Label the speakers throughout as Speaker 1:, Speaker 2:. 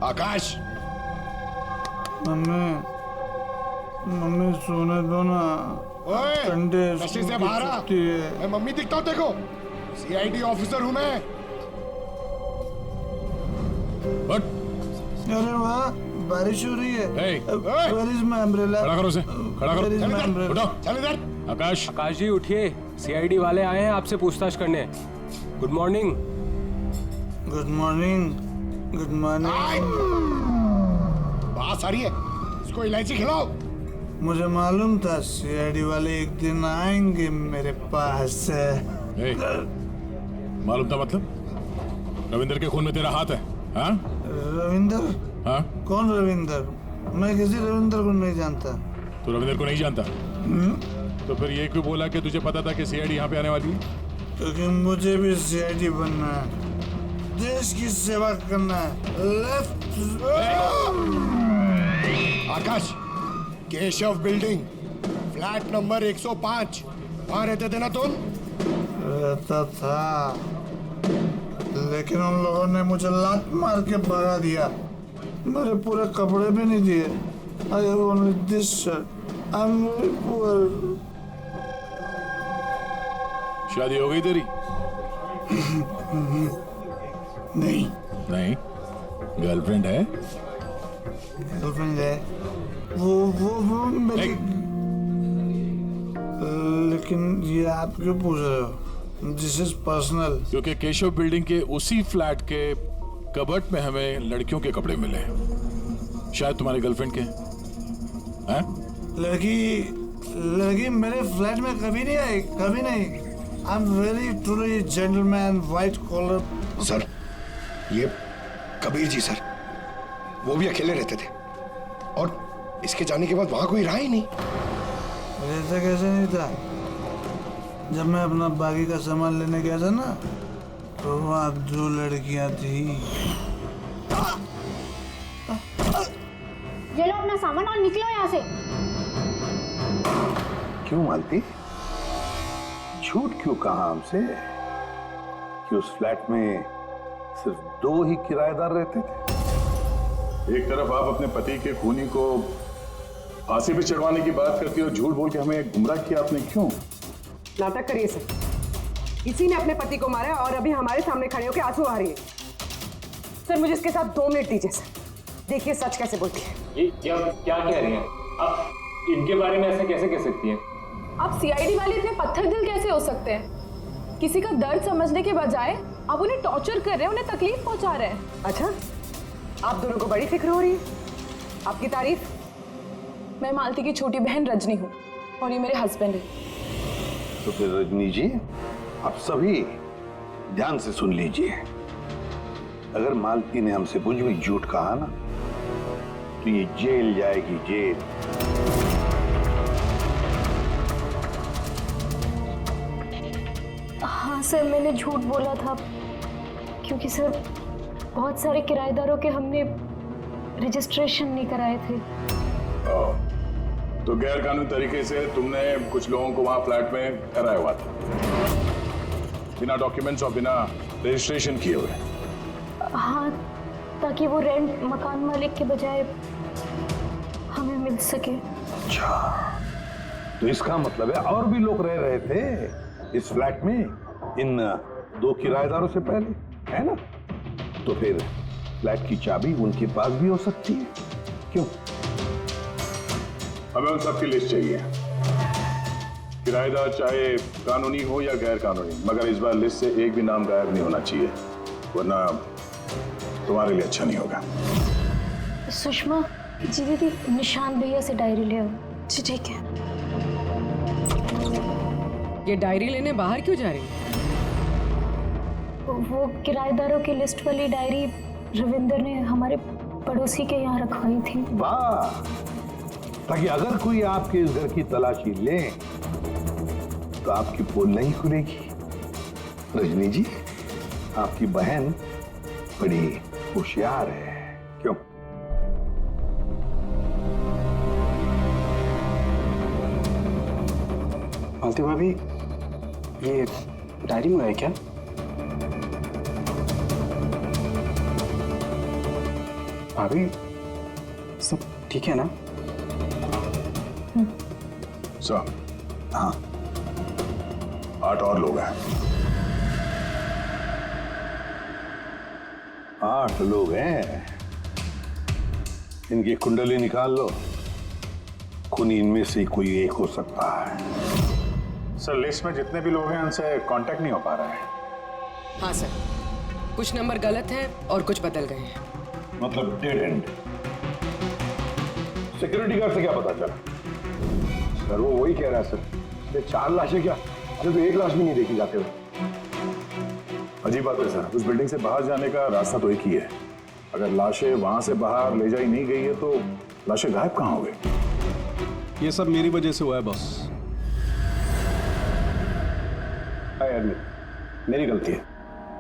Speaker 1: आकाश,
Speaker 2: mummy mummy सोने दो ना।
Speaker 1: ओए,
Speaker 2: संडे
Speaker 1: नशे से बाहर आ। मैं मम्मी दिखता हूँ देखो, सीआईडी ऑफिसर हूँ मैं।
Speaker 3: बट
Speaker 2: अरे वाह, बारिश हो रही है।
Speaker 3: Hey,
Speaker 2: Where is my umbrella?
Speaker 3: खड़ा करो उसे, खड़ा
Speaker 2: Where is
Speaker 3: करो।
Speaker 2: my umbrella?
Speaker 3: उठो।
Speaker 1: चल इधर।
Speaker 3: आकाश,
Speaker 4: आकाश जी उठिए, सीआईडी वाले आए हैं आपसे पूछताछ करने। Good morning.
Speaker 2: Good morning. Good morning.
Speaker 1: बात सारी है, इसको इलायची खिलाओ।
Speaker 2: मुझे मालूम था सीआईडी वाले एक दिन आएंगे मेरे पास।
Speaker 3: hey, मालूम था मतलब? रविंदर के खून में तेरा हाथ है? हाँ?
Speaker 2: रविंदर?
Speaker 3: हाँ?
Speaker 2: कौन रविंदर? मैं किसी रविंदर को नहीं जानता।
Speaker 3: तू रविंदर को नहीं जानता? तो फिर ये क्यों बोला कि तुझे पता था कि सीआईडी यहाँ पे आने वाली है?
Speaker 2: क्योंकि मुझे भी सीआईडी बनना है, देश की सेवा करना है। लेफ्ट।
Speaker 1: आकाश, केशव बिल्डिंग, फ्लैट नंबर 105, वहाँ रहते थे ना तुम?
Speaker 2: रहता था, लेकिन उन लोगों ने मुझे लात मार के भगा दिया। मेरे पूरे कपड़े भी नहीं दिए। I have only this shirt. I'm very poor.
Speaker 3: शादी हो गई तेरी?
Speaker 2: नहीं।
Speaker 3: नहीं? गर्लफ्रेंड है?
Speaker 2: गर्लफ्रेंड है। वो मेरी। लेकिन ये आप क्यों पूछ रहे हो? This is personal.
Speaker 3: क्योंकि केशव बिल्डिंग के उसी फ्लैट के कबर्ड में हमें लड़कियों के कपड़े मिले, शायद तुम्हारी गर्लफ्रेंड के। हैं?
Speaker 2: लड़की मेरे फ्लैट में कभी नहीं आई, कभी नहीं। I am very truly gentleman, white collar.
Speaker 1: Sir, ये कबीर जी सर, वो भी अकेले रहते थे और इसके जाने के बाद वहां कोई रहा ही नहीं।
Speaker 2: ऐसा कैसे नहीं था? जब मैं अपना बाकी का सामान लेने गया था ना, तो वहाँ 2 लड़कियां थी।
Speaker 5: ये लो अपना सामान और निकलो यहाँ से।
Speaker 6: क्यों मालती? झूठ क्यों कहा हमसे कि उस फ्लैट में सिर्फ 2 ही किराएदार रहते थे?
Speaker 3: एक तरफ आप अपने पति के खूनी को फांसी पे चढ़वाने की बात करती हो, झूठ बोल के हमें गुमराह किया आपने, क्यों?
Speaker 7: नाटक करिए सर, इसी ने अपने पति को मारा और अभी हमारे सामने खड़े होकर आंसू आ रही है। सर मुझे इसके साथ 2 मिनट दीजिए सर, देखिए सच कैसे बोलती है।
Speaker 4: ये क्या कह रही हैं आप? इनके बारे में ऐसे कैसे कह सकती हैं?
Speaker 8: आप सीआईडी वाले इतने पत्थर दिल कैसे हो सकते हैं? किसी का दर्द समझने के बजाय आप उन्हें टॉर्चर कर रहे हैं, उन्हें तकलीफ पहुंचा रहे हैं।
Speaker 7: अच्छा, आप दोनों को बड़ी फिक्र हो रही है। आपकी तारीफ।
Speaker 8: मैं मालती की छोटी बहन रजनी हूँ और ये मेरे हस्बैंड है।
Speaker 6: तो फिर रजनी जी, आप सभी ध्यान से सुन लीजिए। अगर मालती ने हमसे कुछ भी झूठ कहा ना, तो ये जेल जाएगी, जेल।
Speaker 5: हाँ सर, मैंने झूठ बोला था क्योंकि सर बहुत सारे किराएदारों के हमने रजिस्ट्रेशन नहीं कराए थे।
Speaker 3: तो गैर कानूनी तरीके से तुमने कुछ लोगों को वहां फ्लैट में ठहराया हुआ था, बिना डॉक्यूमेंट्स और बिना रजिस्ट्रेशन किए हुए।
Speaker 5: हाँ, ताकि वो रेंट मकान मालिक के बजाय हमें मिल सके।
Speaker 6: अच्छा, तो इसका मतलब है और भी लोग रह रहे थे इस फ्लैट में इन 2 किराएदारों से पहले, है ना? तो फिर फ्लैट की चाबी उनके पास भी हो सकती है, क्यों?
Speaker 3: हमें उन सबकी लिस्ट चाहिए, किराएदार चाहे कानूनी हो या गैर कानूनी, मगर इस बार लिस्ट से एक भी नाम गायब नहीं होना चाहिए, वरना तुम्हारे लिए अच्छा नहीं होगा।
Speaker 5: सुषमा जी, दीदी निशान भैया से डायरी ले आओ। जी ठीक है।
Speaker 7: ये डायरी लेने बाहर क्यों जा रही है?
Speaker 5: वो किराएदारों की लिस्ट वाली डायरी रविंदर ने हमारे पड़ोसी के यहाँ रखवाई थी।
Speaker 6: वाह, ताकि अगर कोई आपके इस घर की तलाशी ले तो आपकी पोल नहीं खुलेगी। रजनी जी, आपकी बहन बड़ी होशियार है, क्यों?
Speaker 4: मालती भाभी, ये डायरी मंगाई क्या?
Speaker 9: भाभी सब ठीक है ना?
Speaker 3: सर,
Speaker 6: हाँ
Speaker 3: 8 और लोग हैं।
Speaker 6: 8 लोग हैं। इनकी कुंडली निकाल लो, खूनी इनमें से कोई एक हो सकता है।
Speaker 3: सर लिस्ट में जितने भी लोग हैं उनसे कांटेक्ट नहीं हो पा रहा है।
Speaker 7: हाँ सर, कुछ नंबर गलत हैं और कुछ बदल गए हैं।
Speaker 6: मतलब डेड एंड। सिक्योरिटी गार्ड से क्या पता चला?
Speaker 1: सर वो वही कह रहा है सर, ये 4 लाशें क्या, अरे तो 1 लाश भी नहीं देखी जाते हुए।
Speaker 3: अजीब बात है सर, उस बिल्डिंग से बाहर जाने का रास्ता तो एक ही है। अगर लाशें वहां से बाहर ले जाई नहीं गई है तो लाशें गायब कहाँ हो गई?
Speaker 9: ये सब मेरी वजह से हुआ है बॉस।
Speaker 6: मेरी गलती है।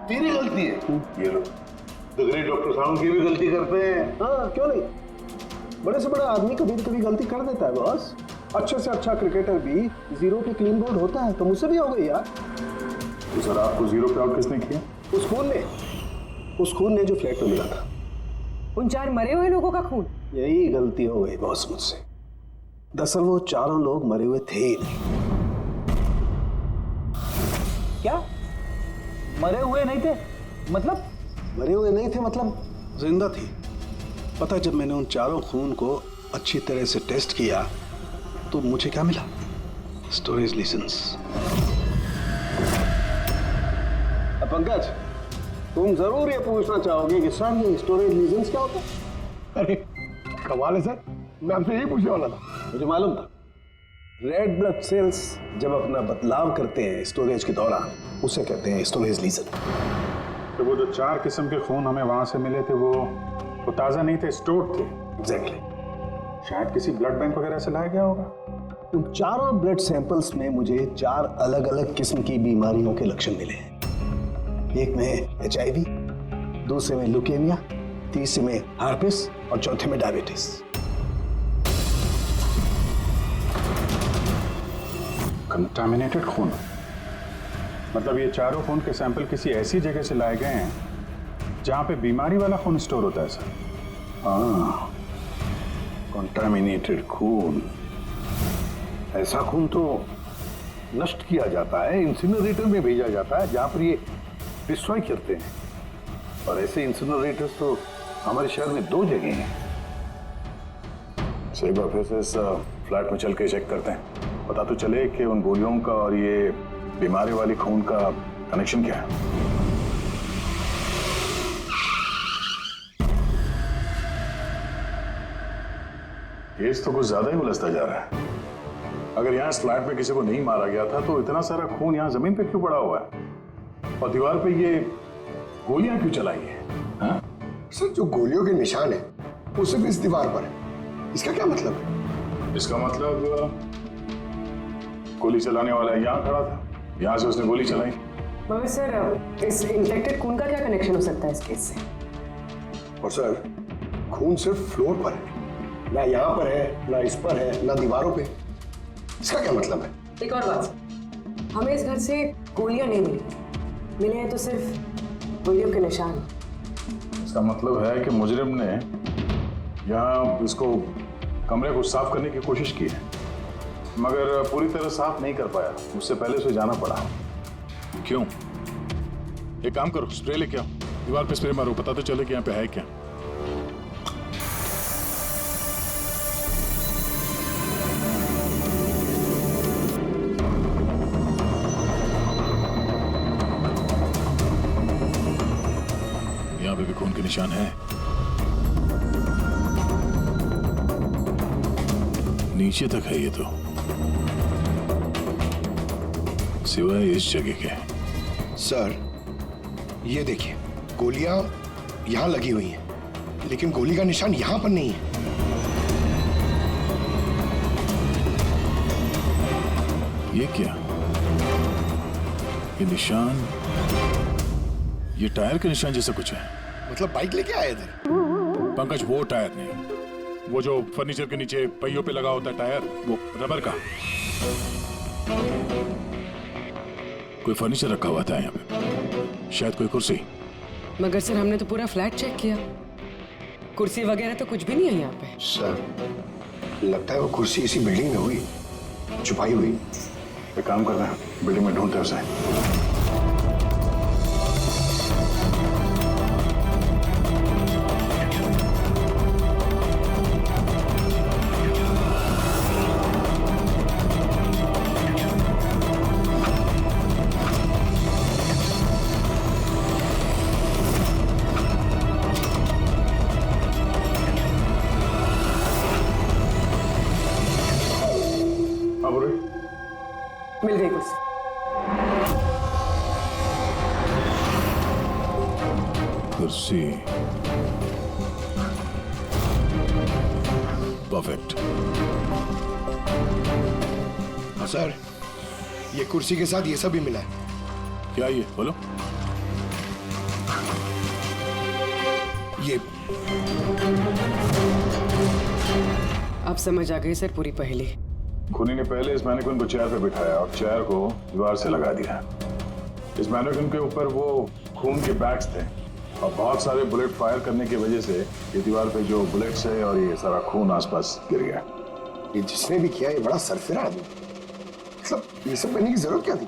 Speaker 6: तेरी गलती है? ये लो, तो ग्रेट डॉक्टर साहब की भी गलती करते हैं।
Speaker 10: हाँ क्यों नहीं, बड़े से बड़ा आदमी कभी कभी गलती कर देता है बॉस। अच्छे से अच्छा क्रिकेटर भी 0 पे क्लीन बोल्ड होता है, तो मुझसे भी हो गई यार।
Speaker 3: तो सर आपको 0 पे आउट किसने किया?
Speaker 10: उस खून ने जो फ्लैट में मिला था।
Speaker 7: उन 4 मरे हुए लोगों का खून?
Speaker 10: यही गलती हो गई बॉस मुझसे। दरअसल वो 4 लोग मरे हुए थे ही नहीं।
Speaker 9: क्या मरे हुए नहीं थे? मतलब
Speaker 10: मरे हुए नहीं थे मतलब जिंदा थी। पता है, जब मैंने उन 4 खून को अच्छी तरह से टेस्ट किया तो मुझे क्या मिला? स्टोरेज लीजेंस। पंकज, तुम जरूर ये पूछना चाहोगे कि सर ये स्टोरेज लीजेंस क्या होता है?
Speaker 1: अरे कमाल है सर, मैं आपसे यही पूछने वाला था।
Speaker 10: मुझे मालूम था। रेड ब्लड सेल्स जब अपना बदलाव करते हैं स्टोरेज के दौरान, उसे कहते हैं स्टोरेज लीजन।
Speaker 3: तो वो जो 4 किस्म के खून हमें वहां से मिले थे वो ताजा नहीं थे, स्टोर्ड थे।
Speaker 10: एग्जैक्टली।
Speaker 3: शायद किसी ब्लड बैंक वगैरह से लाया गया होगा।
Speaker 10: उन 4 ब्लड सैंपल्स में मुझे 4 अलग अलग किस्म की बीमारियों के लक्षण मिले हैं। एक में HIV, दूसरे में ल्यूकेमिया, तीसरे में हार्पिस और चौथे में डायबिटीज।
Speaker 3: कंटामिनेटेड खून, मतलब ये 4 खून के सैंपल किसी ऐसी जगह से लाए गए हैं जहां पे बीमारी वाला खून स्टोर होता है सर।
Speaker 6: हाँ, कंटामिनेटेड खून। ऐसा खून तो नष्ट किया जाता है, इंसिनरेटर में भेजा जाता है जहां पर ये डिस्ट्रॉय करते हैं। और ऐसे इंसिनरेटर्स तो हमारे शहर में 2 जगह हैं।
Speaker 3: एक बार फिर से इस फ्लैट में चल के चेक करते हैं, पता तो चले कि उन गोलियों का और ये बीमारी वाली खून का कनेक्शन क्या है। केस तो कुछ ज्यादा ही उलझता जा रहा है। अगर यहाँ इस फ्लैट में किसी को नहीं मारा गया था तो इतना सारा खून यहाँ जमीन पे क्यों पड़ा हुआ है और दीवार पे ये गोलियां क्यों चलाई हैं? हाँ?
Speaker 1: सर जो गोलियों के निशान है वो सिर्फ इस दीवार पर है, इसका क्या मतलब है?
Speaker 3: इसका मतलब गोली चलाने वाला यहाँ खड़ा था, यहाँ से उसने गोली चलाई।
Speaker 7: मगर सर इस इन्फेक्टेड खून का क्या कनेक्शन हो सकता है इस केस से?
Speaker 1: और सर खून सिर्फ फ्लोर पर है, ना यहाँ पर है, ना इस पर है, ना दीवारों पे। इसका क्या मतलब है?
Speaker 7: एक और बात, हमें इस घर से गोलियां नहीं मिली, मिले हैं तो सिर्फ गोलियों के निशान।
Speaker 3: इसका मतलब है कि मुजरिम ने यहाँ इसको कमरे को साफ करने की कोशिश की है मगर पूरी तरह साफ नहीं कर पाया, उससे पहले उसे जाना पड़ा। क्यों? एक काम करो, स्प्रे लेके आओ, दीवार पे स्प्रे मारो, पता तो चले कि यहाँ पे है क्या। यहाँ पे भी खून के निशान है, नीचे तक है ये तो, सिवाय इस जगह के।
Speaker 1: सर ये देखिए, गोलियां यहां लगी हुई हैं, लेकिन गोली का निशान यहां पर नहीं है।
Speaker 3: ये क्या? ये निशान, ये टायर के निशान जैसा कुछ है।
Speaker 1: मतलब बाइक लेके आए थे?
Speaker 3: पंकज, वो टायर नहीं, वो जो फर्नीचर के नीचे पहियों पे लगा होता है टायर, वो रबर का। कोई फर्नीचर रखा हुआ था यहाँ पे, शायद कोई कुर्सी।
Speaker 7: मगर सर हमने तो पूरा फ्लैट चेक किया, कुर्सी वगैरह तो कुछ भी नहीं है यहाँ पे।
Speaker 1: सर लगता है वो कुर्सी इसी बिल्डिंग में हुई, छुपाई हुई।
Speaker 3: एक काम करना है, बिल्डिंग में ढूंढते हैं उसे।
Speaker 7: मिल गई कुर्सी।
Speaker 3: कुर्सी परफेक्ट।
Speaker 1: सर ये कुर्सी के साथ ये सब भी मिला है।
Speaker 3: क्या ये बोलो?
Speaker 1: ये
Speaker 7: अब समझ आ गई सर पूरी पहेली।
Speaker 3: खूनी ने पहले इस मैनिक्विन को चेयर पे बिठाया और चेयर को दीवार से लगा दिया। इस मैनिक्विन के ऊपर वो खून के बैग्स थे और बहुत सारे बुलेट फायर करने की वजह से ये दीवार पे जो बुलेट्स है और ये सारा खून आसपास गिर गया।
Speaker 1: ये जिसने भी किया ये बड़ा सरफिरा आदमी, मतलब ये सब करने की जरूरत क्या थी?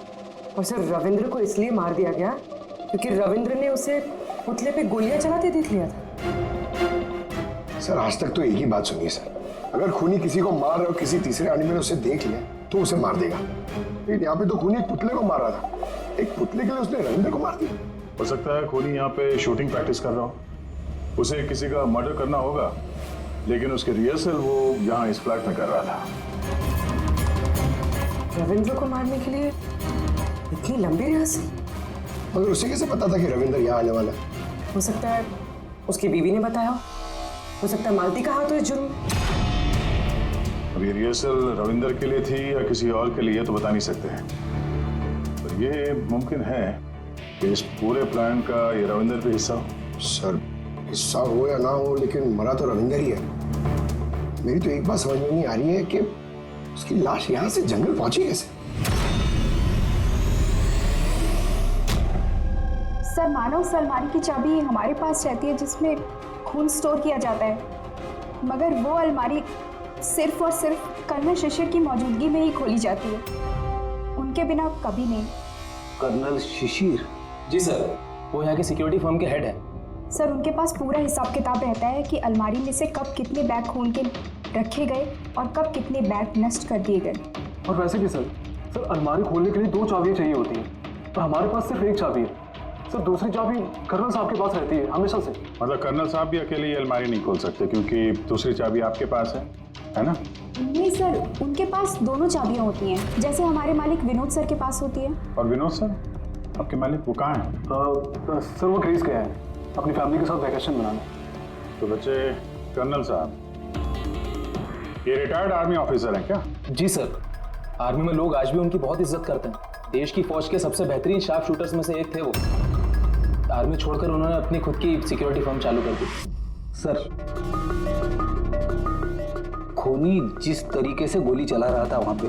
Speaker 7: और सर रविंद्र को इसलिए मार दिया गया क्योंकि रविंद्र ने उसे पुतले पे गोलियां चलाते देख लिया था।
Speaker 1: सर आज तक तो एक ही बात सुनिए सर, अगर खूनी किसी को मार रहा हो, किसी तीसरे आदमी ने उसे देख लिया तो उसे मार देगा। लेकिन यहाँ पे तो खूनी एक पुतले को मार रहा था, एक पुतले के लिए उसने रविंद्र को मार दिया।
Speaker 3: हो सकता है खूनी यहाँ पे शूटिंग प्रैक्टिस कर रहा हो, उसे किसी का मर्डर करना होगा, लेकिन उसके रिहर्सल वो यहाँ इस फ्लैट में कर रहा था।
Speaker 7: रविंद्र को मारने के लिए इतनी लंबी रिहर्सल?
Speaker 1: मगर उसे कैसे पता था कि रविंद्र यहाँ आने वाला है?
Speaker 7: हो सकता है उसकी बीवी ने बताया हो सकता है मालती का हाथ हो इस जुर्म में।
Speaker 3: अब ये रिहर्सल रविंद्र के लिए थी या किसी और के लिए तो बता नहीं सकते हैं, पर ये मुमकिन है कि इस पूरे प्लान का ये रविंद्र भी हिस्सा हो।
Speaker 1: सर हिस्सा हो या ना हो, लेकिन मरा तो रविंद्र ही है। मेरी तो एक बात समझ में नहीं आ रही है कि उसकी लाश यहाँ से जंगल पहुंची कैसे?
Speaker 8: सर मानो उस अलमारी की चाबी हमारे पास रहती है जिसमें खून स्टोर किया जाता है, मगर वो अलमारी सिर्फ और सिर्फ कर्नल शिशिर की मौजूदगी में ही खोली जाती है, उनके बिना कभी नहीं।
Speaker 10: कर्नल शिशिर?
Speaker 9: जी सर, वो यहाँ के सिक्योरिटी फर्म के हेड है।
Speaker 8: सर उनके पास पूरा हिसाब किताब रहता है कि अलमारी में से कब कितने बैग खून के रखे गए और कब कितने बैग नष्ट कर दिए गए।
Speaker 11: और वैसे भी सर अलमारी खोलने के लिए 2 चाबियां चाहिए होती हैं, तो हमारे पास सिर्फ 1 चाबी है। सर दूसरी चाबी कर्नल साहब के पास रहती है हमेशा से।
Speaker 3: मतलब कर्नल साहब भी अकेले ये अलमारी नहीं खोल सकते क्योंकि दूसरी चाबी आपके पास है ना?
Speaker 8: नहीं सर, उनके पास दोनों चाबियां होती हैं, जैसे हमारे मालिक विनोद सर के पास होती है।
Speaker 3: और विनोद सर आपके मालिक वो कहाँ हैं?
Speaker 11: सर वो ग्रीस गए हैं अपनी फैमिली के साथ वैकेशन मनाने।
Speaker 3: तो बच्चे कर्नल साहब ये रिटायर्ड आर्मी ऑफिसर हैं क्या?
Speaker 9: जी सर, आर्मी में लोग आज भी उनकी बहुत इज्जत करते हैं। देश की फौज के सबसे बेहतरीन शार्प शूटर्स में से एक थे वो। आर्मी छोड़कर उन्होंने अपनी खुद की सिक्योरिटी फर्म चालू कर दी।
Speaker 10: सर खूनी जिस तरीके से गोली चला रहा था वहां पे,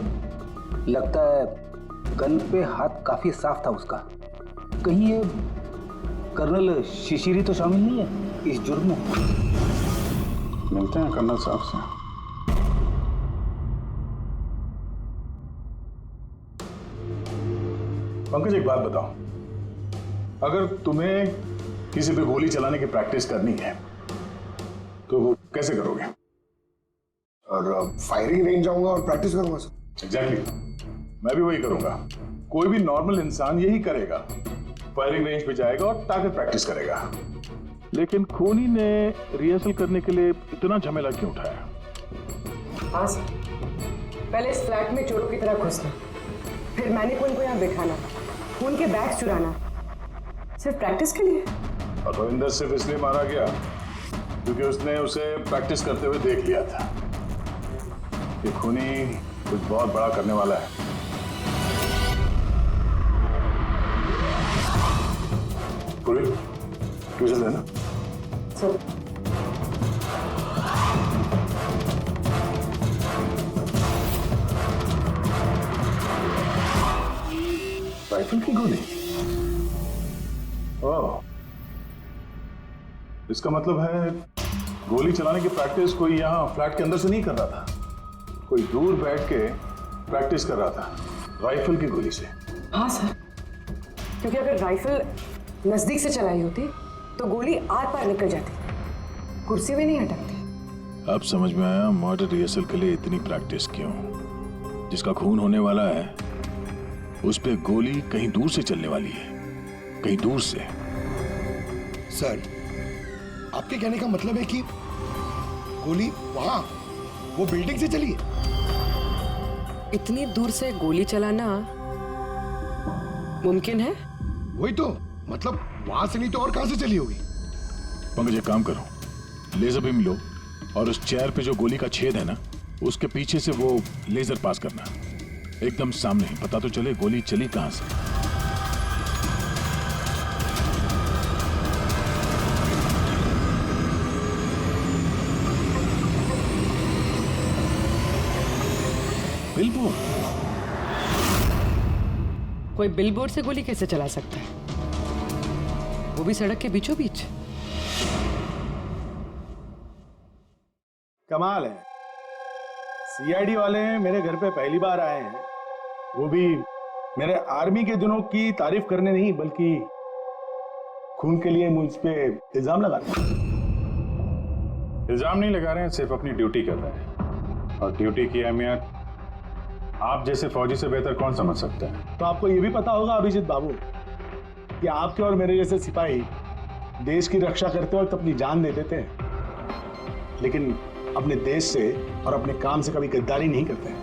Speaker 10: लगता है गन पे हाथ काफी साफ था उसका। कहीं ये कर्नल शिशिरी तो शामिल नहीं है इस जुर्म में?
Speaker 3: मिलते हैं कर्नल साहब से। पंकज एक बात बताओ, अगर तुम्हें किसी पे गोली चलाने की प्रैक्टिस करनी है तो वो कैसे करोगे?
Speaker 1: और फायरिंग रेंज जाऊंगा और प्रैक्टिस करूंगा सर।
Speaker 3: एग्जैक्टली, मैं भी वही करूंगा। कोई भी नॉर्मल इंसान यही करेगा, फायरिंग रेंज पे जाएगा और टारगेट प्रैक्टिस करेगा। लेकिन खूनी ने रिहर्सल करने के लिए इतना झमेला क्यों उठाया?
Speaker 7: हाँ सर, पहले इस फ्लैट में चोरों की तरह घुसना, फिर मैनिक्विन को यहाँ बिठाना, खून के बैग चुराना, सिर्फ प्रैक्टिस के लिए।
Speaker 3: और रविंदर सिर्फ इसलिए मारा गया क्योंकि उसने उसे प्रैक्टिस करते हुए देख लिया था कि खूनी कुछ बहुत बड़ा करने वाला है। पूरी ट्यूशन है ना
Speaker 7: सर?
Speaker 3: राइफल की गोली? ओह, इसका मतलब है गोली चलाने की प्रैक्टिस कोई यहाँ फ्लैट के अंदर से नहीं कर रहा था, कोई दूर बैठ के प्रैक्टिस कर रहा था राइफल की गोली से।
Speaker 7: हाँ सर, क्योंकि अगर राइफल नजदीक से चलाई होती तो गोली आर पार निकल जाती, कुर्सी में नहीं अटकती।
Speaker 3: अब समझ में आया मर्डर रिहर्सल के लिए इतनी प्रैक्टिस क्यों। जिसका खून होने वाला है उस पे गोली कहीं दूर से चलने वाली है, कहीं दूर से।
Speaker 1: सर, आपके कहने का मतलब है कि गोली वहां वो बिल्डिंग से चली है?
Speaker 7: इतनी दूर से गोली चलाना मुमकिन है?
Speaker 1: वही तो, मतलब वहां से नहीं तो और कहां से चली होगी?
Speaker 3: पंकज एक काम करो, लेजर बीम लो और उस चेयर पे जो गोली का छेद है ना, उसके पीछे से वो लेजर पास करना, एकदम सामने, पता तो चले गोली चली कहां से। बिलबोर्ड?
Speaker 7: कोई बिलबोर्ड से गोली कैसे चला सकता है, वो भी सड़क के बीचों बीच?
Speaker 6: कमाल है, सीआईडी वाले मेरे घर पे पहली बार आए हैं, वो भी मेरे आर्मी के दिनों की तारीफ करने नहीं बल्कि खून के लिए मुझ पे इल्जाम लगाने।
Speaker 3: इल्जाम नहीं लगा रहे हैं, सिर्फ अपनी ड्यूटी कर रहे हैं, और ड्यूटी की अहमियत आप जैसे फौजी से बेहतर कौन समझ सकता है।
Speaker 6: तो आपको ये भी पता होगा अभिजीत बाबू कि आपके और मेरे जैसे सिपाही देश की रक्षा करते वक्त अपनी जान दे देते हैं, लेकिन अपने देश से और अपने काम से कभी गद्दारी नहीं करते हैं।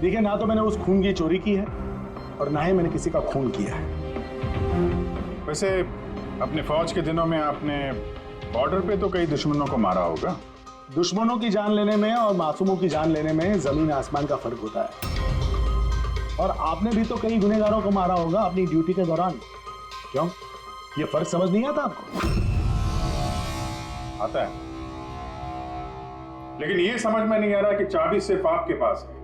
Speaker 6: देखिए, ना तो मैंने उस खून की चोरी की है और ना ही मैंने किसी का खून किया है।
Speaker 3: वैसे अपने फौज के दिनों में आपने बॉर्डर पे तो कई दुश्मनों को मारा होगा।
Speaker 6: दुश्मनों की जान लेने में और मासूमों की जान लेने में जमीन आसमान का फर्क होता है, और आपने भी तो कई गुनहगारों को मारा होगा अपनी ड्यूटी के दौरान। क्यों, ये फर्क समझ नहीं आता आपको?
Speaker 3: आता है, लेकिन ये समझ में नहीं आ रहा कि चाबी सिर्फ आपके पास है,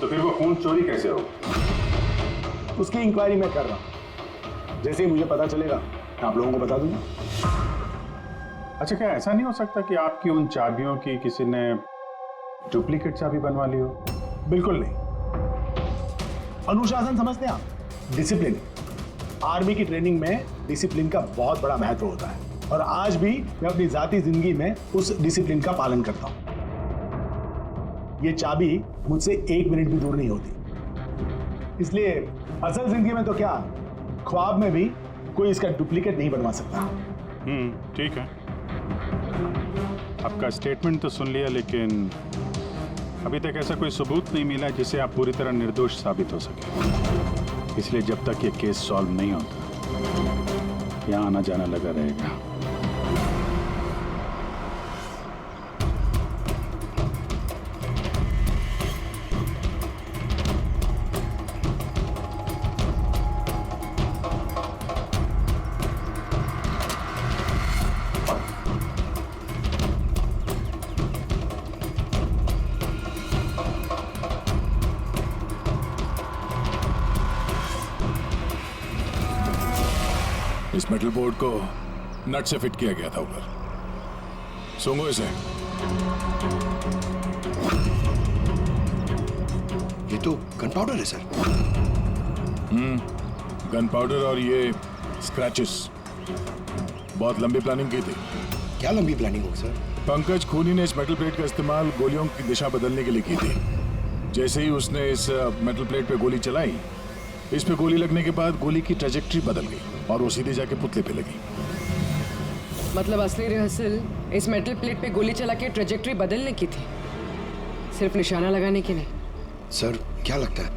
Speaker 3: तो फिर वो खून चोरी कैसे होगा?
Speaker 6: उसकी इंक्वायरी मैं कर रहा हूं, जैसे ही मुझे पता चलेगा आप लोगों को बता दूंगा।
Speaker 3: अच्छा, क्या ऐसा नहीं हो सकता कि आपकी उन चाबियों की किसी ने डुप्लीकेट चाबी बनवा ली हो?
Speaker 6: बिल्कुल नहीं। अनुशासन समझते हैं आप, डिसिप्लिन। आर्मी की ट्रेनिंग में डिसिप्लिन का बहुत बड़ा महत्व होता है, और आज भी मैं अपनी जाती जिंदगी में उस डिसिप्लिन का पालन करता हूं। ये चाबी मुझसे 1 मिनट भी दूर नहीं होती, इसलिए असल जिंदगी में तो क्या, ख्वाब में भी कोई इसका डुप्लीकेट नहीं बनवा सकता।
Speaker 3: ठीक है, आपका स्टेटमेंट तो सुन लिया, लेकिन अभी तक ऐसा कोई सबूत नहीं मिला जिससे आप पूरी तरह निर्दोष साबित हो सके। इसलिए जब तक ये केस सॉल्व नहीं होता, यहाँ आना जाना लगा रहेगा। इस मेटल बोर्ड को नट से फिट किया गया था ऊपर। सूंघो इसे।
Speaker 1: ये तो गन पाउडर है सर।
Speaker 3: गन पाउडर और ये स्क्रैचेस। बहुत लंबी प्लानिंग की थी।
Speaker 1: क्या लंबी प्लानिंग होगी सर?
Speaker 3: पंकज खूनी ने इस मेटल प्लेट का इस्तेमाल गोलियों की दिशा बदलने के लिए की थी। जैसे ही उसने इस मेटल प्लेट पे गोली चलाई, इस पे गोली लगने के बाद गोली की ट्रेजेक्टरी बदल गई और वो सीधे जाके पुतले पे लगी।
Speaker 7: मतलब असली रिहर्सल इस मेटल प्लेट पे गोली चला के ट्रेजेक्टरी बदलने की थी, सिर्फ निशाना लगाने की नहीं।
Speaker 1: सर, क्या लगता है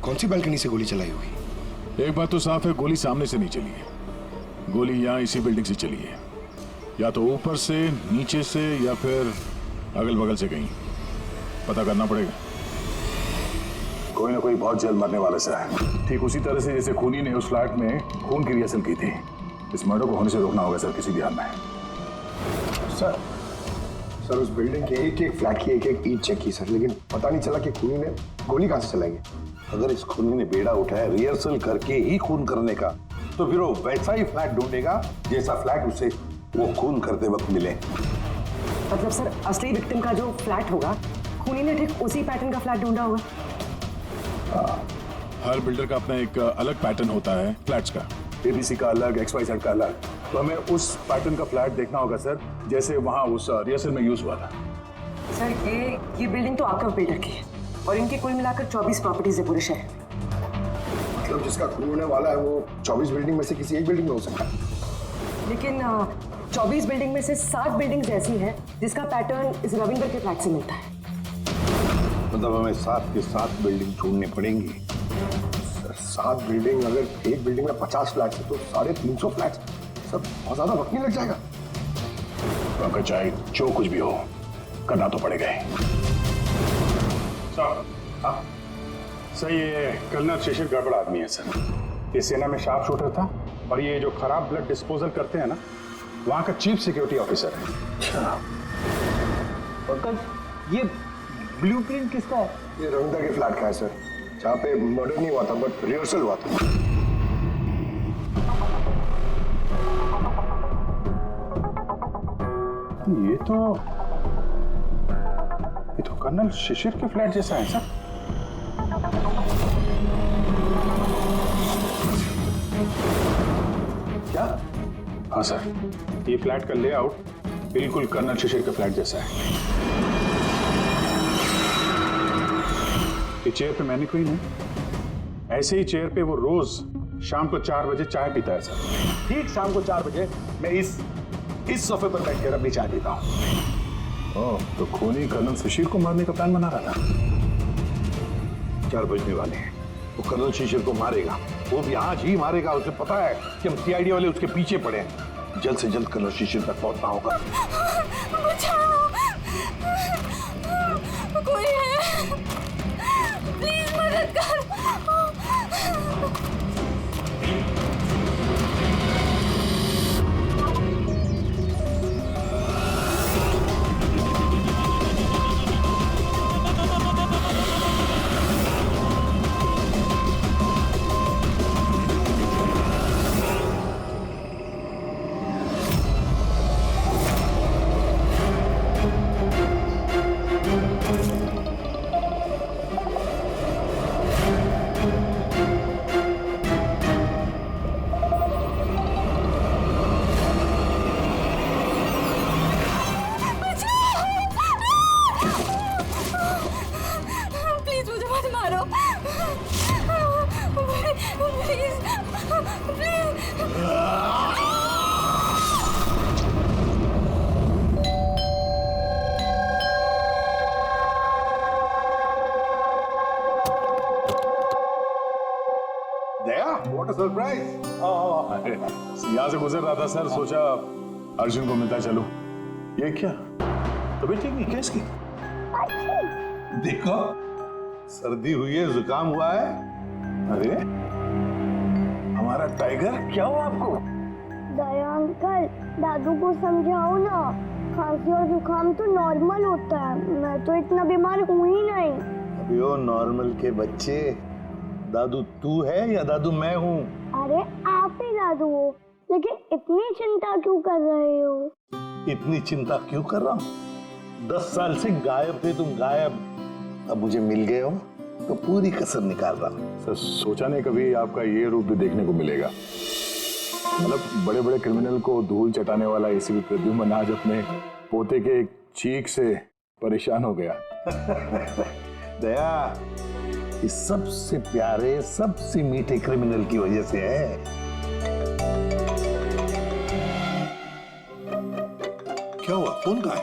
Speaker 1: कौन सी बालकनी से गोली चलाई होगी?
Speaker 3: एक बात तो साफ है, गोली सामने से नहीं चली है। गोली यहाँ इसी बिल्डिंग से चली है, या तो ऊपर से, नीचे से, या फिर अगल बगल से कहीं। पता करना पड़ेगा। कोई ना कोई बहुत जल्द मरने वाला सा है, ठीक उसी तरह से जैसे खूनी ने उस फ्लैट में खून की रिहर्सल की थी। इस मर्डर को होने से रोकना होगा सर, किसी भी हाल में।
Speaker 1: सर उस बिल्डिंग के एक एक फ्लैट की एक एक ईंट चेक की सर, लेकिन पता नहीं चला कि खूनी ने गोली कहां से चलाई।
Speaker 6: अगर इस खूनी ने बेड़ा उठाया रिहर्सल करके ही खून करने का, तो फिर वो वैसा ही फ्लैट ढूंढेगा जैसा फ्लैट उसे वो खून करते वक्त मिले।
Speaker 7: मतलब सर असली विक्टिम का जो फ्लैट होगा, खूनी ने ठीक उसी पैटर्न का फ्लैट ढूंढा होगा।
Speaker 3: हर बिल्डर का अपना एक अलग पैटर्न होता है फ्लैट्स का, एबीसी का अलग, XYZ का अलग। तो हमें उस पैटर्न का फ्लैट देखना होगा सर, जैसे वहां उस रिहर्सल में यूज हुआ था।
Speaker 7: सर ये बिल्डिंग तो आकव बिल्डर की है और इनकी कुल मिलाकर 24 प्रॉपर्टीज है पूरे शहर में।
Speaker 1: मतलब जिसका खून होने वाला है वो 24 बिल्डिंग में से किसी एक बिल्डिंग में हो सकता है।
Speaker 7: लेकिन 24 बिल्डिंग में से 7 बिल्डिंग्स ऐसी हैं जिसका पैटर्न इस रविंदर के फ्लैट से मिलता है।
Speaker 6: मतलब हमें 7 के 7 बिल्डिंग ढूंढनी पड़ेंगी।
Speaker 1: 7 बिल्डिंग, अगर एक बिल्डिंग में 50 फ्लैट है तो 350 फ्लैट, सब बहुत ज्यादा वक्त नहीं लग जाएगा।
Speaker 3: अगर चाहे जो कुछ भी हो करना तो पड़ेगा ही। सर ये कर्नल शिशिर गड़बड़ आदमी है सर। ये सेना में शार्प शूटर था और ये जो खराब ब्लड डिस्पोजल करते हैं ना, वहां का चीफ सिक्योरिटी ऑफिसर है।
Speaker 6: अच्छा, ये ब्लूप्रिंट किसका है?
Speaker 1: ये रविंदर के फ्लैट का है सर, जहाँ पे मर्डर नहीं हुआ था बट रिहर्सल हुआ था।
Speaker 3: ये तो कर्नल शिशिर के फ्लैट जैसा है सर।
Speaker 1: क्या?
Speaker 3: हाँ सर, ये फ्लैट का लेआउट बिल्कुल कर्नल शिशिर के फ्लैट जैसा है। ये चेयर पे मैनिक्वीन है, ऐसे ही चेयर पे वो रोज शाम को 4 बजे चाय पीता है सर।
Speaker 6: ठीक शाम को 4 बजे मैं इस सोफे पर बैठकर अपनी चाय पीता हूँ।
Speaker 3: ओह, तो खूनी कर्नल शिशिर को मारने का प्लान बना रहा था।
Speaker 6: 4 बजने वाले हैं, वो कर्नल शिशिर को मारेगा, वो भी आज ही मारेगा। उसे पता है कि हम CID वाले उसके पीछे पड़े हैं। जल्द से जल्द कर्नल शिशिर तक पहुंचना होगा।
Speaker 5: बचाओ, कोई है, प्लीज मदद कर।
Speaker 6: What a surprise!
Speaker 3: यहाँ से गुजर रहा था सर, सोचा अर्जुन को मिलता चलूं। ये क्या तबीयत ठीक नहीं क्या इसकी?
Speaker 6: देखो, सर्दी हुई है, जुकाम हुआ है।
Speaker 3: अरे हमारा टाइगर, क्या हुआ आपको?
Speaker 12: दया अंकल, दादू को समझाओ ना, खांसी और जुकाम तो नॉर्मल होता है, मैं तो इतना बीमार हूँ ही नहीं।
Speaker 6: अभी वो नॉर्मल के बच्चे, दादू तू है या दादू मैं हूँ?
Speaker 12: अरे आप ही दादू हो, लेकिन इतनी चिंता क्यों कर रहे हो?
Speaker 6: इतनी चिंता क्यों कर रहा हूँ? 10 साल से गायब थे तुम, गायब। अब मुझे मिल गए हो तो पूरी कसर निकाल रहा हूँ।
Speaker 3: सर सोचा नहीं कभी आपका ये रूप भी देखने को मिलेगा। मतलब बड़े बड़े क्रिमिनल को धूल चटाने वाला ACP प्रद्युम्न आज अपने पोते के एक चीख से परेशान हो गया।
Speaker 6: दया, इस सबसे प्यारे, सबसे मीठे क्रिमिनल की वजह से है। क्या हुआ? फोन कहाँ है?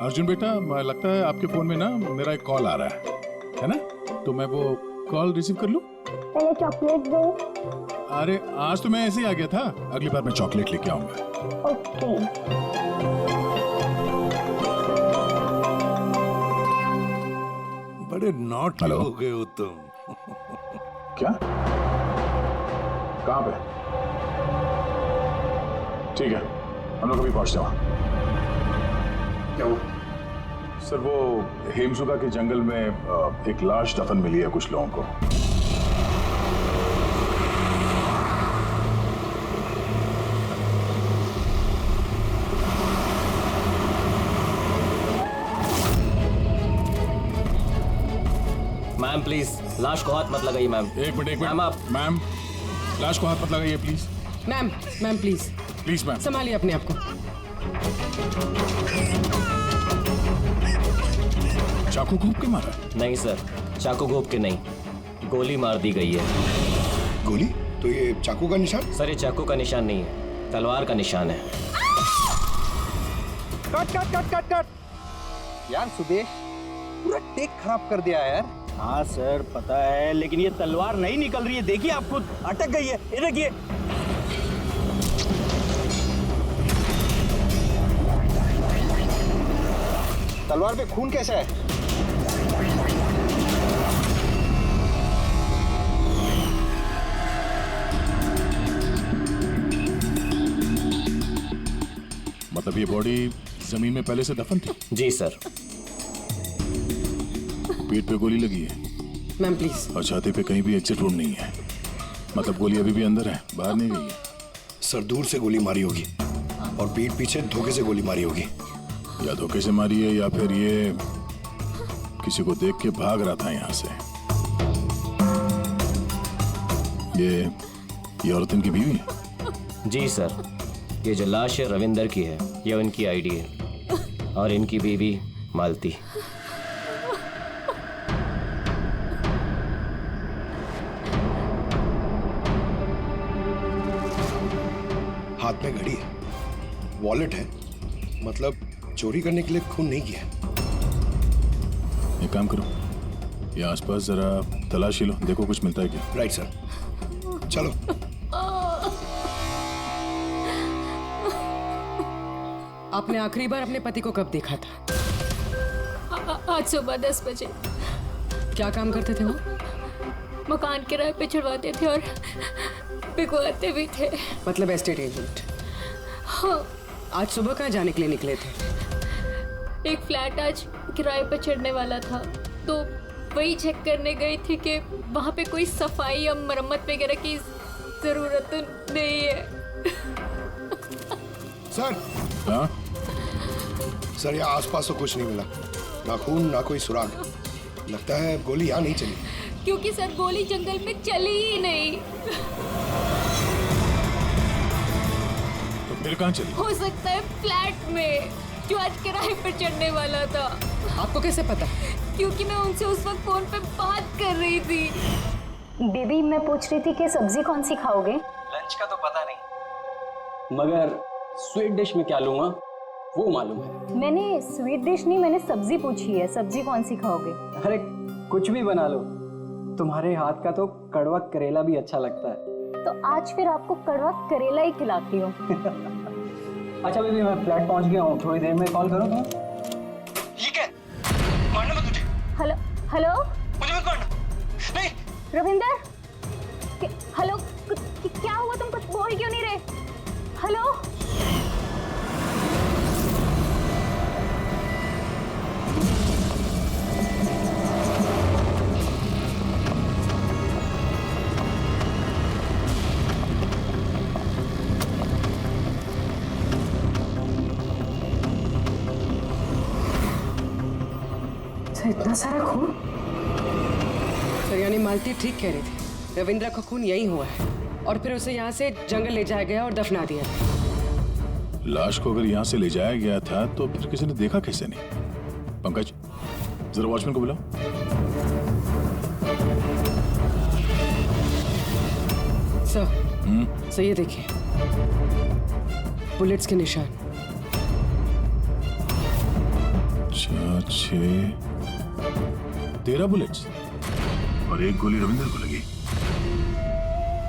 Speaker 3: अर्जुन बेटा, लगता है आपके फोन में ना मेरा एक कॉल आ रहा है ना? तो मैं वो कॉल रिसीव कर लूं?
Speaker 12: पहले चॉकलेट दो।
Speaker 3: अरे आज तो मैं ऐसे ही आ गया था, अगली बार मैं चॉकलेट लेके आऊंगा।
Speaker 12: ओके।
Speaker 6: बड़े नॉट हो गए हो तुम।
Speaker 3: क्या? कहाँ पे? ठीक है, हम लोग अभी पहुंचते हैं वहां।
Speaker 1: क्या वो?
Speaker 3: सर वो हेमसुगा के जंगल में एक लाश दफन मिली है कुछ लोगों को।
Speaker 13: मैम प्लीज लाश को हाथ मत लगाइए मैम।
Speaker 3: एक मिनट
Speaker 13: मैम आप
Speaker 3: मैम लाश को हाथ मत लगाइए please.
Speaker 7: Ma'am ma'am please
Speaker 3: please ma'am
Speaker 7: संभालिए अपने आप को।
Speaker 3: चाकू घूप के मारा?
Speaker 13: नहीं सर, चाकू घोप के नहीं, गोली मार दी गई है।
Speaker 1: गोली? तो ये चाकू का निशान?
Speaker 13: सर ये चाकू का निशान नहीं है, तलवार का निशान है।
Speaker 14: Cut cut cut cut cut यार सुदेश, पूरा टेक खराब कर दिया यार। हाँ सर पता है, लेकिन ये तलवार नहीं निकल रही है। देखिए आप खुद अटक गई है, ये देखिए। तलवार पे खून कैसा है?
Speaker 3: मतलब ये बॉडी जमीन में पहले से दफन थी?
Speaker 13: जी सर।
Speaker 3: पेट पे गोली लगी है
Speaker 7: मैम प्लीज।
Speaker 3: और छाती पे कहीं भी एग्जिट रूम नहीं है, मतलब गोली अभी भी अंदर है, बाहर नहीं गई है।
Speaker 1: सर दूर से गोली मारी होगी और पीठ पीछे धोखे से गोली मारी होगी।
Speaker 3: या धोखे से मारी है या फिर ये किसी को देख के भाग रहा था यहाँ से। ये औरत इनकी बीवी है?
Speaker 13: जी सर, ये जो लाश है रविंदर की है, ये उनकी आईडी है और इनकी बीवी मालती।
Speaker 1: हाथ में घड़ी है, वॉलेट है, मतलब चोरी करने के लिए खून नहीं किया।
Speaker 3: एक काम करो, ये आसपास जरा तलाशी लो, देखो कुछ मिलता है क्या।
Speaker 1: राइट सर, चलो।
Speaker 7: आपने आखिरी बार अपने पति को कब देखा था?
Speaker 5: आज सुबह 10 बजे।
Speaker 7: क्या काम करते थे वो?
Speaker 5: मकान किराए पे चढ़वाते थे और बिकवाते भी थे।
Speaker 7: मतलब एस्टेट एजेंट।
Speaker 5: हाँ।
Speaker 7: आज सुबह कहाँ जाने के लिए निकले थे?
Speaker 5: एक फ्लैट आज किराए पर चढ़ने वाला था, तो वही चेक करने गई थी कि वहाँ पे कोई सफाई या मरम्मत वगैरह की जरूरत नहीं है।
Speaker 1: सर।
Speaker 3: हाँ?
Speaker 1: सर यहाँ आसपास तो कुछ नहीं मिला, ना खून ना कोई सुराग। लगता है गोली यहाँ नहीं चली।
Speaker 5: क्योंकि सर गोली जंगल में चली ही नहीं।
Speaker 3: तो फिर कहाँ चली?
Speaker 5: हो सकता है फ्लैट में, जो आज किराए पर चढ़ने वाला था।
Speaker 7: आपको कैसे पता?
Speaker 5: क्योंकि मैं उनसे उस वक्त फोन पे बात कर रही थी।
Speaker 15: बेबी मैं पूछ रही थी कि सब्जी कौन सी खाओगे?
Speaker 14: लंच का तो पता नहीं, मगर स्वीट डिश में क्या लूंगा वो मालूम है।
Speaker 15: मैंने स्वीट डिश नहीं, मैंने सब्जी पूछी है, सब्जी कौन सी खाओगे?
Speaker 14: अरे कुछ भी बना लो, तुम्हारे हाथ का तो कड़वा करेला भी अच्छा लगता है।
Speaker 15: तो आज फिर आपको कड़वा करेला ही खिलाती हूँ।
Speaker 14: अच्छा बेबी मैं फ्लैट पहुंच गया हूँ, थोड़ी देर में कॉल करो तुम। ये क्या? मारना मत मुझे।
Speaker 15: हेलो हेलो,
Speaker 14: मुझे मत मारना। नहीं
Speaker 15: रविंदर, हेलो, क्या हुआ? तुम कुछ बोल क्यों नहीं रहे? हेलो
Speaker 7: इतना सारा खून? सर यानी मालती ठीक कह रही थी, रविंद्र का खून यही हुआ है और फिर उसे यहाँ से जंगल ले जाया गया और दफना दिया।
Speaker 3: लाश को अगर यहाँ से ले जाया गया था तो फिर किसी ने देखा कैसे नहीं? पंकज जरा वॉचमैन को बुलाओ।
Speaker 7: सर ये देखिए बुलेट्स के निशान।
Speaker 3: 13 बुलेट्स और एक गोली रविंदर को लगी,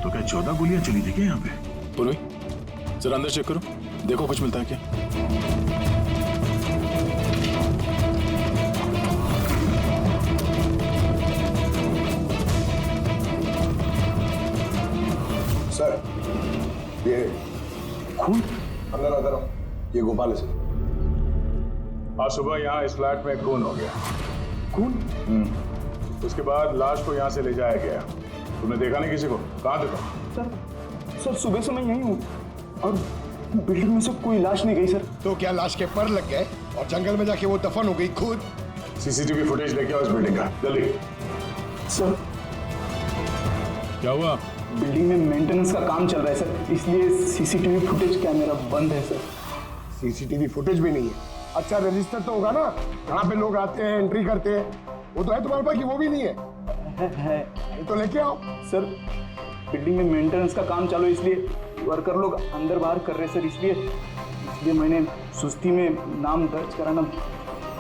Speaker 3: तो क्या 14 गोलियां चली थी क्या यहाँ पे? पूर्वी जरा अंदर चेक करो, देखो कुछ मिलता है क्या।
Speaker 1: सर ये खून अंदर आता रहो, ये गोपाल है।
Speaker 3: आज सुबह यहाँ इस फ्लैट में खून हो गया।
Speaker 1: खून?
Speaker 3: उसके बाद लाश को यहाँ से ले जाया गया। तुमने देखा नहीं किसी को? कहाँ देखा?
Speaker 11: सर सुबह से मैं यहीं हूँ और बिल्डिंग में से कोई लाश नहीं गई सर।
Speaker 1: तो क्या लाश के पर लग गए और जंगल में जाके वो दफन हो गई खुद?
Speaker 3: सीसीटीवी फुटेज लेके आओ इस बिल्डिंग का, जल्दी।
Speaker 11: सर
Speaker 3: क्या हुआ?
Speaker 11: बिल्डिंग में मेंटेनेंस का काम चल रहा है सर, इसलिए सीसीटीवी फुटेज कैमरा बंद है सर।
Speaker 1: सीसीटीवी फुटेज भी नहीं है? अच्छा रजिस्टर तो होगा ना, कहाँ पे लोग आते हैं एंट्री करते हैं, वो तो है तुम्हारे पास कि वो भी नहीं है?
Speaker 11: है
Speaker 1: तो लेके आओ।
Speaker 11: सर बिल्डिंग में मेंटेनेंस का काम चालू है, इसलिए वर्कर लोग अंदर बाहर कर रहे हैं सर, इसलिए मैंने सुस्ती में नाम दर्ज कराना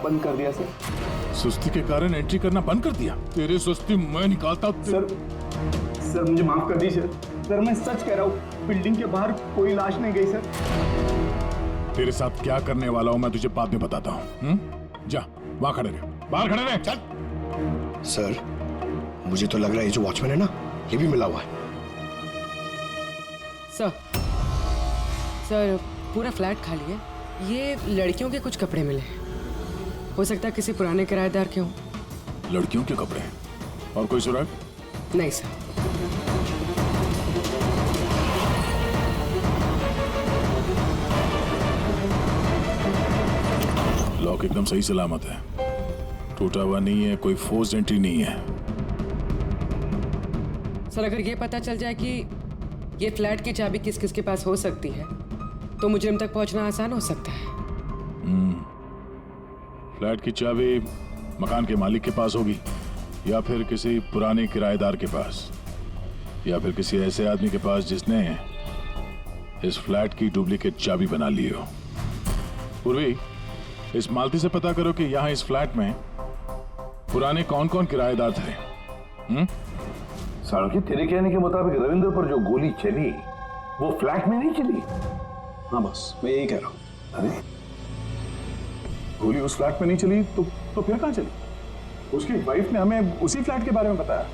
Speaker 11: बंद कर दिया सर।
Speaker 3: सुस्ती के कारण एंट्री करना बंद कर दिया? तेरे सुस्ती मैं निकालता हूँ।
Speaker 11: सर मुझे माफ कर दीजिए सर, मैं सच कह रहा हूँ, बिल्डिंग के बाहर कोई लाश नहीं गई सर।
Speaker 3: तेरे साथ क्या करने वाला हूँ मैं तुझे बाद में बताता हूँ। जा वहां खड़े रहे, बाहर खड़े रहे, चल।
Speaker 1: सर मुझे तो लग रहा है ये जो वॉचमैन है ना, ये भी मिला हुआ है।
Speaker 7: सर पूरा फ्लैट खाली है, ये लड़कियों के कुछ कपड़े मिले हैं, हो सकता है किसी पुराने किराएदार के हों।
Speaker 3: लड़कियों के कपड़े? और कोई सुराग?
Speaker 7: नहीं सर।
Speaker 3: लॉक एकदम सही सलामत है, टूटा हुआ नहीं है, कोई फोर्स एंट्री नहीं है।
Speaker 7: सर अगर ये पता चल जाए कि ये फ्लैट की चाबी किस किस के पास हो सकती है तो मुजरिम तक पहुंचना आसान हो सकता है।
Speaker 3: फ्लैट की चाबी मकान के मालिक के पास होगी, या फिर किसी पुराने किराएदार के पास, या फिर किसी ऐसे आदमी के पास जिसने इस फ्लैट की डुप्लीकेट चाबी बना ली हो। पूर्वी, इस मालती से पता करो कि यहाँ इस फ्लैट में पुराने कौन कौन किराएदार थे।
Speaker 6: सालुंकी, तेरे कहने के मुताबिक रविंद्र पर जो गोली चली वो फ्लैट में नहीं चली?
Speaker 10: हाँ बस मैं यही कह रहा हूँ।
Speaker 3: अरे गोली उस फ्लैट में नहीं चली तो फिर कहाँ चली? उसकी वाइफ ने हमें उसी फ्लैट के बारे में बताया,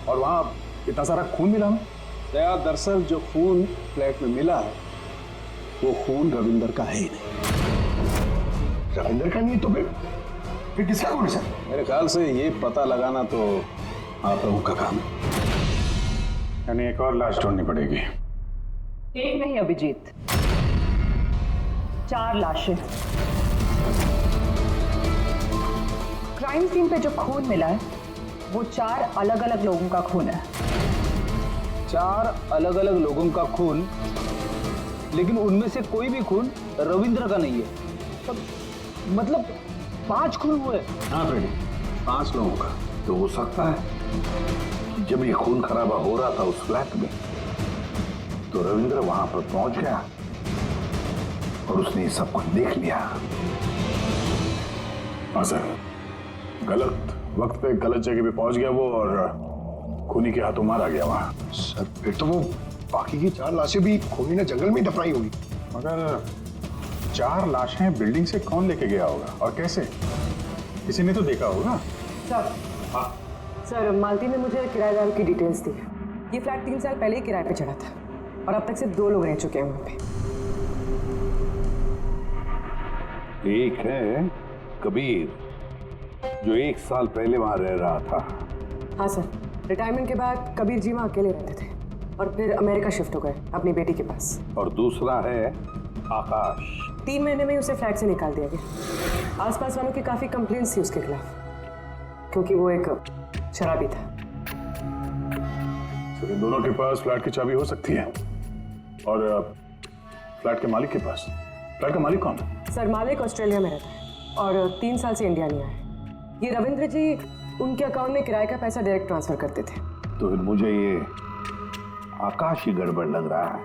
Speaker 3: और वहां इतना सारा खून मिला हमें।
Speaker 10: दरअसल जो खून फ्लैट में मिला है वो खून रविंदर का है ही नहीं।
Speaker 1: रविंदर का नहीं तो फिर किसका खून है सर?
Speaker 10: मेरे ख्याल से ये पता लगाना तो आप लोगों का काम है।
Speaker 3: यानी एक और लाश ढूंढनी पड़ेगी।
Speaker 7: एक नहीं अभिजीत, 4 लाशें। क्राइम सीन पे जो खून मिला है वो 4 अलग अलग लोगों का खून है।
Speaker 14: 4 अलग अलग लोगों का खून, लेकिन उनमें से कोई भी खून रविंद्र का नहीं है। मतलब 5 खून हुए।
Speaker 6: हाँ फ्रेडी, 5 लोगों का। तो हो सकता है कि जब ये खून खराबा हो रहा था उस फ्लैट में तो रविंद्र वहां पर पहुंच गया और उसने सब कुछ देख लिया।
Speaker 3: हाँ सर, गलत वक्त पे गलत जगह पे पहुंच गया वो, और खूनी के हाथों मारा गया वहां।
Speaker 1: सर फिर तो वो बाकी की 4 लाशें भी खूनी ने जंगल में दफनाई होगी।
Speaker 3: मगर 4 लाशें बिल्डिंग से कौन लेके गया होगा और कैसे? किसी ने तो देखा होगा।
Speaker 7: सर
Speaker 3: हाँ
Speaker 7: सर, मालती ने मुझे किराएदार की डिटेल्स दी। ये फ्लैट 3 साल पहले ही किराए पे चढ़ा था और अब तक सिर्फ 2 लोग रह चुके हैं वहां पे।
Speaker 6: एक है कबीर जो 1 साल पहले वहां रह रहा था।
Speaker 7: हाँ सर, रिटायरमेंट के बाद कबीर जी वहाँ अकेले रहते थे और फिर अमेरिका शिफ्ट हो गए अपनी बेटी के पास।
Speaker 6: और दूसरा है आकाश।
Speaker 7: 3 महीने में ही उसे फ्लैट से निकाल दिया गया। आसपास वालों की काफी कंप्लेंट्स थी उसके खिलाफ क्योंकि वो एक शराबी था।
Speaker 3: तो इन दोनों के पास फ्लैट की चाबी हो सकती है, और फ्लैट के मालिक के पास? फ्लैट का मालिक कौन है?
Speaker 7: सर मालिक ऑस्ट्रेलिया में रहता है और 3 साल से इंडिया नहीं आया है। ये रविंद्र जी उनके अकाउंट में किराए का पैसा डायरेक्ट ट्रांसफर करते थे।
Speaker 6: तो फिर मुझे ये आकाश ही गड़बड़ लग रहा है।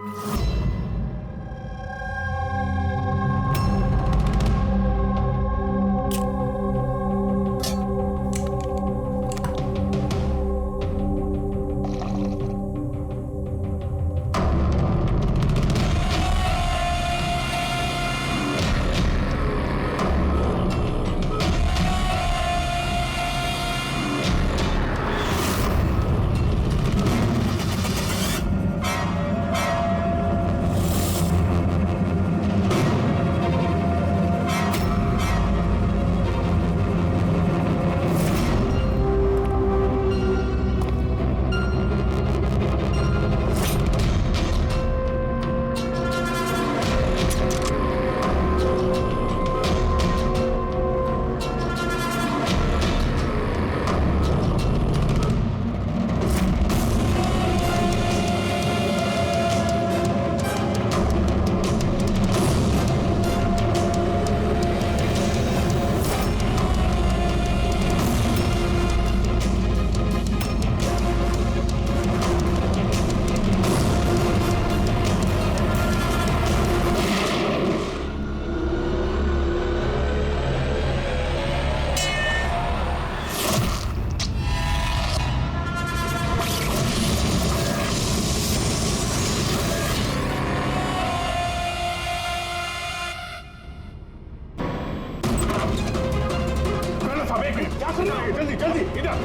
Speaker 3: कर्नल साहब एक मिनट, क्या करना है? जल्दी जल्दी इधर।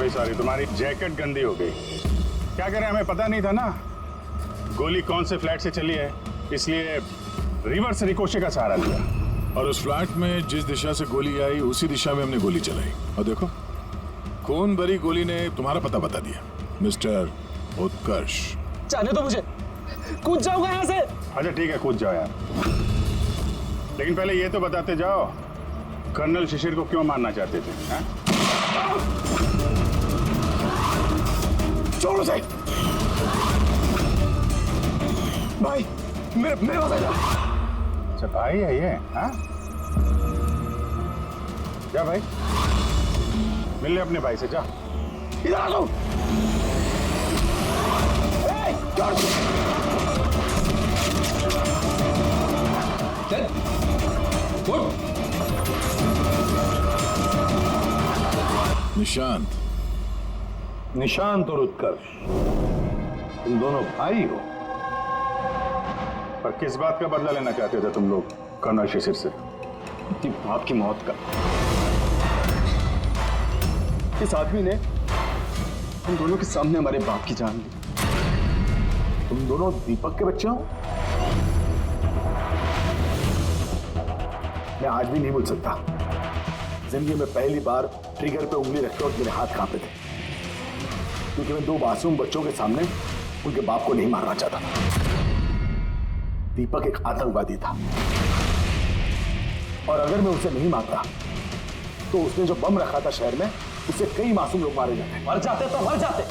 Speaker 3: सॉरी तुम्हारी जैकेट गंदी हो गई। क्या करें, हमें पता नहीं था ना गोली कौन से फ्लैट से चली है, इसलिए रिवर्स रिकोशे का सहारा लिया।
Speaker 16: और उस फ्लैट में जिस दिशा से गोली आई उसी दिशा में हमने गोली चलाई और देखो खून भरी गोली ने तुम्हारा पता बता दिया। मिस्टर उत्कर्ष,
Speaker 9: जाने दो मुझे, कूद जाऊंगा यहाँ से।
Speaker 3: अच्छा ठीक है, कूद जाओ यार, लेकिन पहले ये तो बताते जाओ कर्नल शिशिर को क्यों मारना चाहते थे? हा?
Speaker 1: छोड़ो साहब, भाई मेरे पास आ जा।
Speaker 3: अच्छा भाई है ये? हाँ जा भाई, मिल ले अपने भाई से, जा।
Speaker 1: इधर आ जाओ।
Speaker 6: निशांत और उत्कर्ष, तुम दोनों भाई हो।
Speaker 3: पर किस बात का बदला लेना चाहते थे तुम लोग कर्नल शिशिर से?
Speaker 11: बाप की मौत का। इस आदमी ने हम दोनों के सामने हमारे बाप की जान ली।
Speaker 6: तुम दोनों दीपक के बच्चे हो? मैं आज भी नहीं भूल सकता, जिंदगी में पहली बार ट्रिगर पे उंगली रखते वक्त मेरे हाथ कांपे थे, क्योंकि मैं दो मासूम बच्चों के सामने उनके बाप को नहीं मारना चाहता था। दीपक एक आतंकवादी था और अगर मैं उसे नहीं मारता तो उसने जो बम रखा था शहर में, उससे कई मासूम लोग मारे जाते।
Speaker 9: मर जाते तो मर जाते,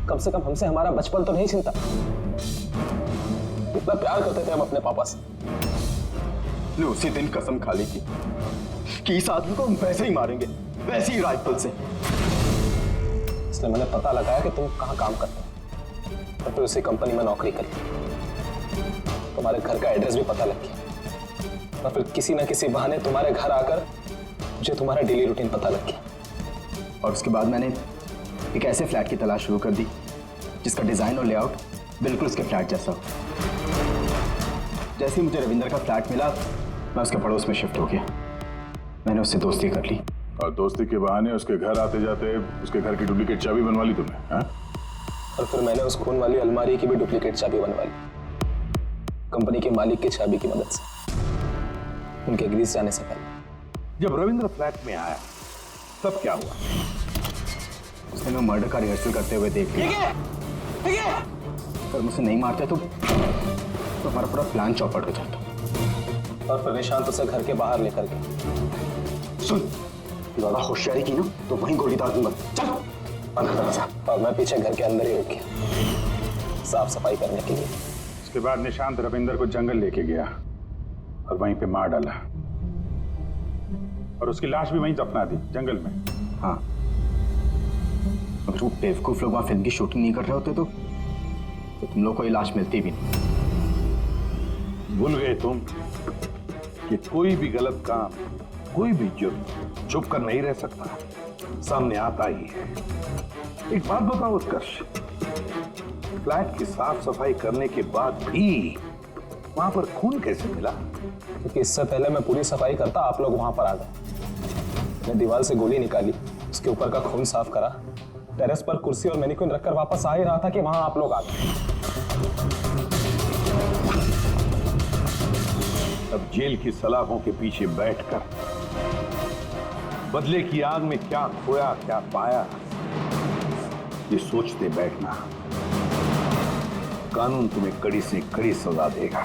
Speaker 9: कम से कम हमसे हमारा बचपन तो नहीं छीनता। इतना प्यार करते थे हम अपने पापा से।
Speaker 11: ने उसी दिन कसम खा ली थी कि इस आदमी को हम वैसे ही मारेंगे, वैसे ही राइफल से।
Speaker 9: इसलिए मैंने पता लगाया कि तुम कहाँ काम करते हो और फिर उसी कंपनी में नौकरी करी। तुम्हारे घर का एड्रेस भी पता लग गया और फिर किसी ना किसी बहाने तुम्हारे घर आकर मुझे तुम्हारा डेली रूटीन पता लग गया।
Speaker 11: और उसके बाद मैंने एक ऐसे फ्लैट की तलाश शुरू कर दी जिसका डिजाइन और लेआउट बिल्कुल उसके फ्लैट जैसा हो। जैसे ही मुझे रविंदर का फ्लैट मिला, मैं उसके पड़ोस में शिफ्ट हो गया। मैंने उससे दोस्ती कर ली
Speaker 3: और दोस्ती के बहाने उसके घर आते जाते उसके घर की डुप्लीकेट चाबी बनवा ली तुमने? हाँ?
Speaker 9: और फिर मैंने उस खून वाली अलमारी की भी डुप्लीकेट चाबी बनवा ली, कंपनी के मालिक की चाबी की मदद से, उनके ग्रीस जाने से पहले।
Speaker 6: जब रविंद्र फ्लैट में आया तब क्या हुआ?
Speaker 11: उसने मैं मर्डर का रिहर्सल करते हुए देख लिया। अगर मुझे नहीं मारते तो हमारा पूरा प्लान चौपट हो जाता।
Speaker 9: और फिर निशांत उसे घर के बाहर लेकर गया।
Speaker 11: सुन, ज्यादा होशियारी की ना तो वहीं गोली दाग दूंगा। चल।
Speaker 9: और मैं पीछे घर के अंदर ही रुक गया साफ सफाई करने के लिए।
Speaker 3: उसके बाद निशांत रविंदर को जंगल लेके गया और वहीं पे मार डाला और उसकी लाश भी वहीं दफना दी जंगल में।
Speaker 11: हाँ, अगर वो बेवकूफ लोग वहां फिल्म की शूटिंग नहीं कर रहे होते तो तुम लोग को ये लाश मिलती भी नहीं।
Speaker 6: भूल गए तुम कि कोई भी गलत काम, कोई भी जुर्म छुप कर नहीं रह सकता, सामने आता ही है। एक बात बताओ उत्कर्ष, फ्लैट की साफ सफाई करने के बाद भी वहां पर खून कैसे मिला?
Speaker 9: क्योंकि इससे पहले मैं पूरी सफाई करता आप लोग वहां पर आ गए। मैं दीवार से गोली निकाली, उसके ऊपर का खून साफ करा, टेरेस पर कुर्सी और मैनिक्विन रखकर वापस आ ही रहा था कि वहां आप लोग आ गए।
Speaker 6: अब जेल की सलाखों के पीछे बैठकर बदले की आग में क्या खोया क्या पाया, ये सोचते बैठना कानून तुम्हें कड़ी से कड़ी सजा देगा।